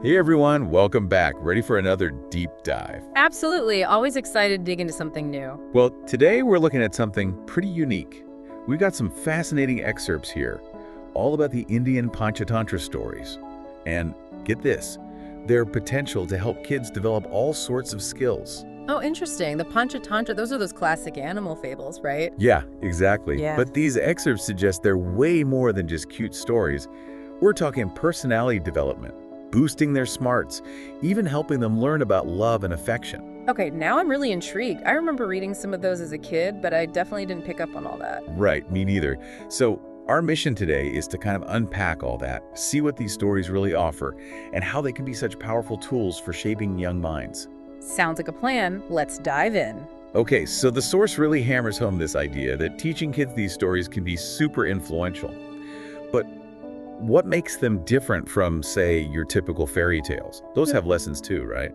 Hey everyone, welcome back. Ready for another deep dive? Absolutely. Always excited to dig into something new. Well, today we're looking at something pretty unique. We've got some fascinating excerpts here, all about the Indian Panchatantra stories. And get this, their potential to help kids develop all sorts of skills. Oh, interesting. The Panchatantra, those are those classic animal fables, right? Yeah, exactly. Yeah. But these excerpts suggest they're way more than just cute stories. We're talking personality development, boosting their smarts, even helping them learn about love and affection. Okay, now I'm really intrigued. I remember reading some of those as a kid, but I definitely didn't pick up on all that. Right, me neither. So our mission today is to kind of unpack all that, see what these stories really offer, and how they can be such powerful tools for shaping young minds. Sounds like a plan. Let's dive in. Okay, so the source really hammers home this idea that teaching kids these stories can be super influential. But what makes them different from, say, your typical fairy tales? Those have lessons too, right?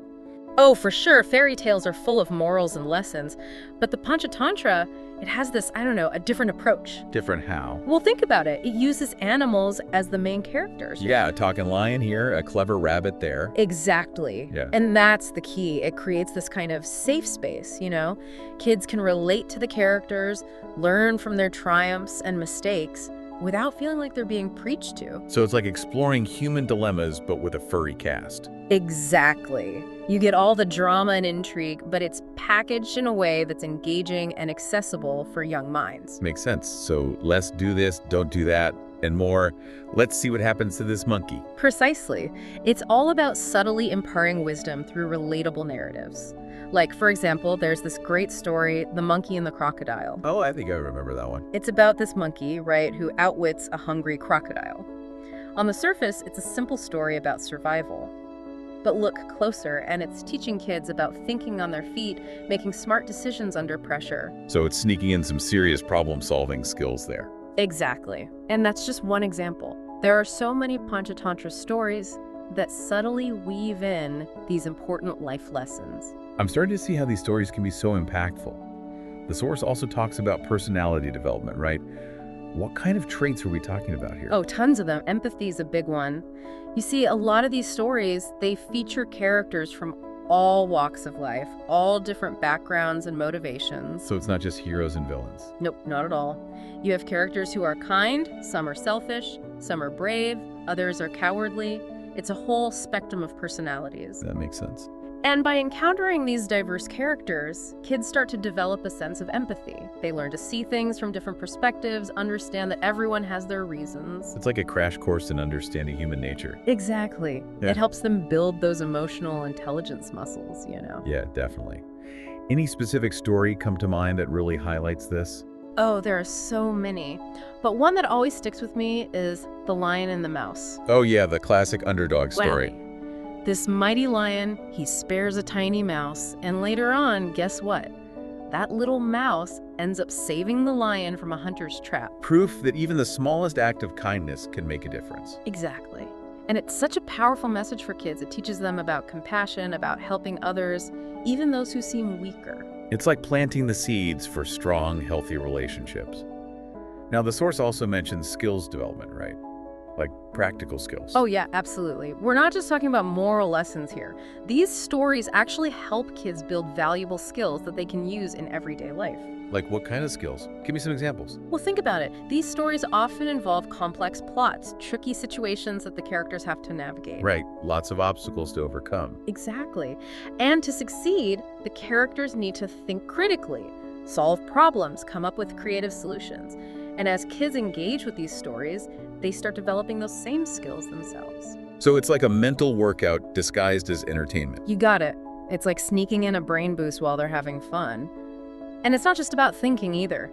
Oh, for sure. Fairy tales are full of morals and lessons, but the Panchatantra, it has this, a different approach. Different how? Well, think about it. It uses animals as the main characters. Yeah, a talking lion here, a clever rabbit there. Exactly. Yeah. And that's the key. It creates this kind of safe space, Kids can relate to the characters, learn from their triumphs and mistakes without feeling like they're being preached to. So it's like exploring human dilemmas, but with a furry cast. Exactly. You get all the drama and intrigue, but it's packaged in a way that's engaging and accessible for young minds. Makes sense. So less do this, don't do that, and more, let's see what happens to this monkey. Precisely. It's all about subtly imparting wisdom through relatable narratives. Like, for example, there's this great story, The Monkey and the Crocodile. Oh, I think I remember that one. It's about this monkey, right, who outwits a hungry crocodile. On the surface, it's a simple story about survival. But look closer, and it's teaching kids about thinking on their feet, making smart decisions under pressure. So it's sneaking in some serious problem-solving skills there. Exactly. And that's just one example. There are so many Panchatantra stories that subtly weave in these important life lessons. I'm starting to see how these stories can be so impactful. The source also talks about personality development, right? What kind of traits are we talking about here? Oh, tons of them. Empathy is a big one. You see, a lot of these stories, they feature characters from all walks of life, all different backgrounds and motivations. So it's not just heroes and villains. Nope, not at all. You have characters who are kind, some are selfish, some are brave, others are cowardly. It's a whole spectrum of personalities. That makes sense. And by encountering these diverse characters, kids start to develop a sense of empathy. They learn to see things from different perspectives, understand that everyone has their reasons. It's like a crash course in understanding human nature. Exactly. Yeah. It helps them build those emotional intelligence muscles, Yeah, definitely. Any specific story come to mind that really highlights this? Oh, there are so many. But one that always sticks with me is The Lion and the Mouse. Oh yeah, the classic underdog Wow. story. This mighty lion, he spares a tiny mouse, and later on, guess what? That little mouse ends up saving the lion from a hunter's trap. Proof that even the smallest act of kindness can make a difference. Exactly. And it's such a powerful message for kids. It teaches them about compassion, about helping others, even those who seem weaker. It's like planting the seeds for strong, healthy relationships. Now, the source also mentions skills development, right? Like practical skills. Oh yeah, absolutely. We're not just talking about moral lessons here. These stories actually help kids build valuable skills that they can use in everyday life. Like what kind of skills? Give me some examples. Well, think about it. These stories often involve complex plots, tricky situations that the characters have to navigate. Right, lots of obstacles to overcome. Exactly. And to succeed, the characters need to think critically, solve problems, come up with creative solutions. And as kids engage with these stories, they start developing those same skills themselves. So it's like a mental workout disguised as entertainment. You got it. It's like sneaking in a brain boost while they're having fun. And it's not just about thinking either.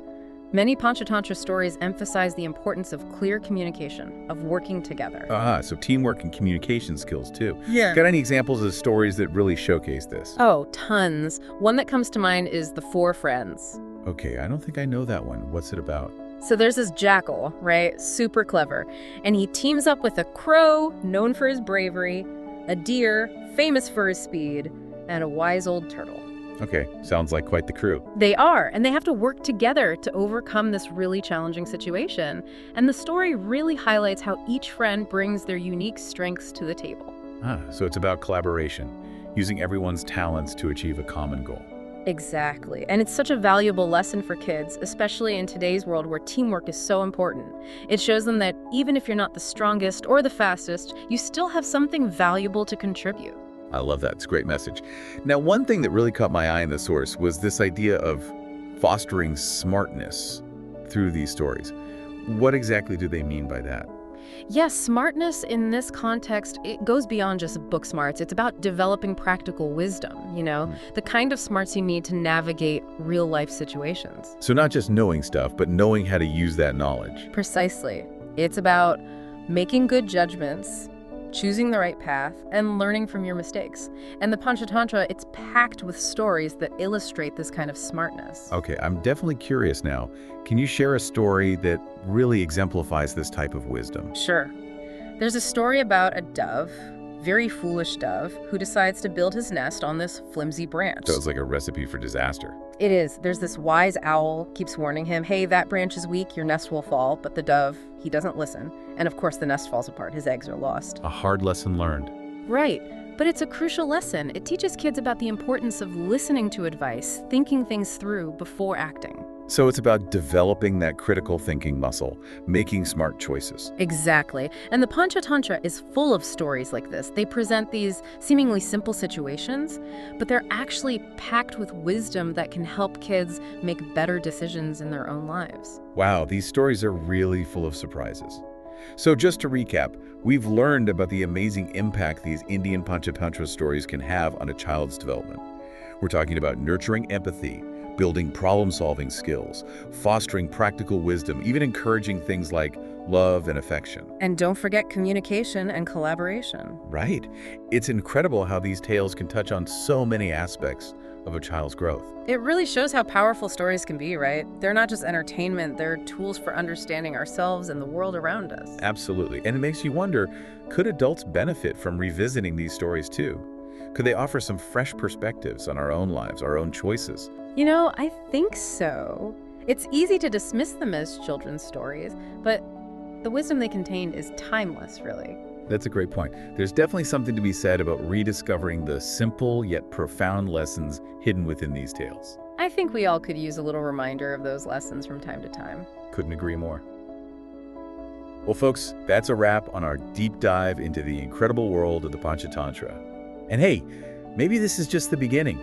Many Panchatantra stories emphasize the importance of clear communication, of working together. So teamwork and communication skills too. Yeah. Got any examples of stories that really showcase this? Oh, tons. One that comes to mind is The Four Friends. Okay, I don't think I know that one. What's it about? So there's this jackal, right? Super clever. And he teams up with a crow, known for his bravery, a deer, famous for his speed, and a wise old turtle. Okay, sounds like quite the crew. They are, and they have to work together to overcome this really challenging situation. And the story really highlights how each friend brings their unique strengths to the table. So it's about collaboration, using everyone's talents to achieve a common goal. Exactly. And it's such a valuable lesson for kids, especially in today's world where teamwork is so important. It shows them that even if you're not the strongest or the fastest, you still have something valuable to contribute. I love that. It's a great message. Now, one thing that really caught my eye in the source was this idea of fostering smartness through these stories. What exactly do they mean by that? Yes, smartness in this context, it goes beyond just book smarts. It's about developing practical wisdom, the kind of smarts you need to navigate real-life situations. So not just knowing stuff, but knowing how to use that knowledge. Precisely. It's about making good judgments, choosing the right path, and learning from your mistakes. And the Panchatantra, it's packed with stories that illustrate this kind of smartness. Okay, I'm definitely curious now. Can you share a story that really exemplifies this type of wisdom? Sure. There's a story about a dove, very foolish dove, who decides to build his nest on this flimsy branch. So it's like a recipe for disaster. It is. There's this wise owl, keeps warning him, hey, that branch is weak, your nest will fall. But the dove, he doesn't listen. And of course, the nest falls apart. His eggs are lost. A hard lesson learned. Right. But it's a crucial lesson. It teaches kids about the importance of listening to advice, thinking things through before acting. So it's about developing that critical thinking muscle, making smart choices. Exactly. And the Panchatantra is full of stories like this. They present these seemingly simple situations, but they're actually packed with wisdom that can help kids make better decisions in their own lives. Wow, these stories are really full of surprises. So just to recap, we've learned about the amazing impact these Indian Panchatantra stories can have on a child's development. We're talking about nurturing empathy, building problem-solving skills, fostering practical wisdom, even encouraging things like love and affection. And don't forget communication and collaboration. Right. It's incredible how these tales can touch on so many aspects of a child's growth. It really shows how powerful stories can be, right? They're not just entertainment, they're tools for understanding ourselves and the world around us. Absolutely. And it makes you wonder, could adults benefit from revisiting these stories too? Could they offer some fresh perspectives on our own lives, our own choices? I think so. It's easy to dismiss them as children's stories, but the wisdom they contain is timeless, really. That's a great point. There's definitely something to be said about rediscovering the simple yet profound lessons hidden within these tales. I think we all could use a little reminder of those lessons from time to time. Couldn't agree more. Well, folks, that's a wrap on our deep dive into the incredible world of the Panchatantra. And hey, maybe this is just the beginning.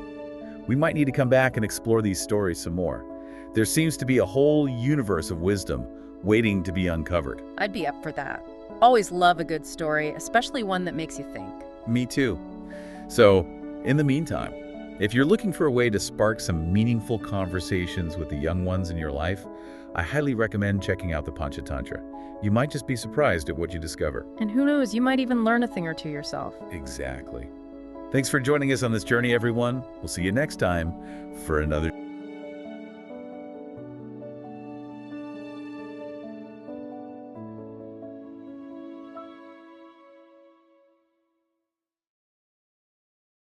We might need to come back and explore these stories some more. There seems to be a whole universe of wisdom waiting to be uncovered. I'd be up for that. Always love a good story, especially one that makes you think. Me too. So, in the meantime, if you're looking for a way to spark some meaningful conversations with the young ones in your life, I highly recommend checking out the Panchatantra. You might just be surprised at what you discover. And who knows, you might even learn a thing or two yourself. Exactly. Thanks for joining us on this journey, everyone. We'll see you next time for another